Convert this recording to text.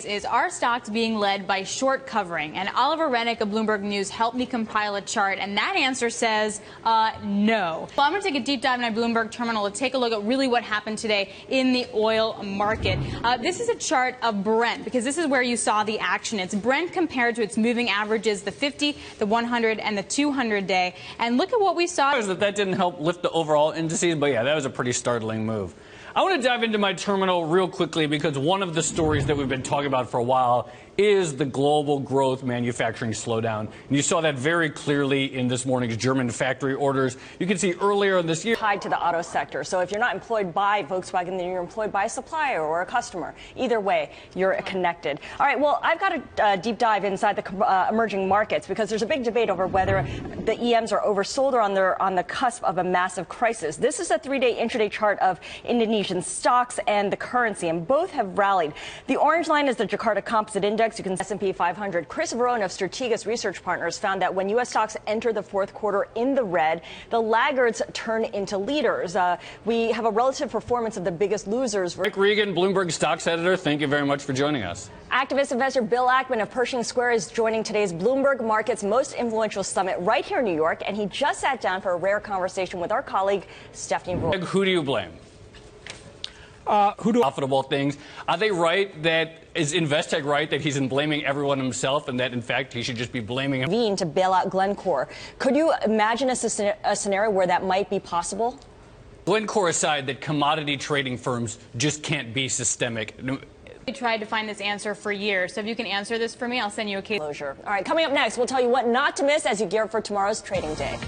is, are stocks being led by short covering? And Oliver Rennick of Bloomberg News helped me compile a chart, and that answer says no. Well, I'm going to take a deep dive in my Bloomberg terminal to take a look at really what happened today in the oil market. This is a chart of Brent, because this is where you saw the action. It's Brent compared to its moving averages, the 50, the 100, and the 200-day. And look at what we saw. That didn't help lift the overall indices, but yeah, that was a pretty startling move. I want to dive into my terminal real quickly because one of the stories that we've been talking about for a while is the global growth manufacturing slowdown. And you saw that very clearly in this morning's German factory orders. You can see earlier in this year. Tied to the auto sector. So if you're not employed by Volkswagen, then you're employed by a supplier or a customer. Either way, you're connected. All right, well, I've got a deep dive inside the emerging markets because there's a big debate over whether the EMs are oversold or on the cusp of a massive crisis. This is a 3-day intraday chart of Indonesian stocks and the currency, and both have rallied. The orange line is the Jakarta Composite Index. You can see S&P 500. Chris Verone of Strategas Research Partners found that when U.S. stocks enter the fourth quarter in the red, the laggards turn into leaders. We have a relative performance of the biggest losers. Rick Regan, Bloomberg stocks editor, thank you very much for joining us. Activist investor Bill Ackman of Pershing Square is joining today's Bloomberg Markets Most Influential Summit right here in New York, and he just sat down for a rare conversation with our colleague Stephanie Roy. Who do you blame? Profitable things. Are they right that, is Investec right that he's blaming everyone himself and that, in fact, he should just be blaming him? To bail out Glencore. Could you imagine a scenario where that might be possible? Glencore aside, that commodity trading firms just can't be systemic. We tried to find this answer for years, so if you can answer this for me, I'll send you a case. All right, coming up next, we'll tell you what not to miss as you gear up for tomorrow's trading day.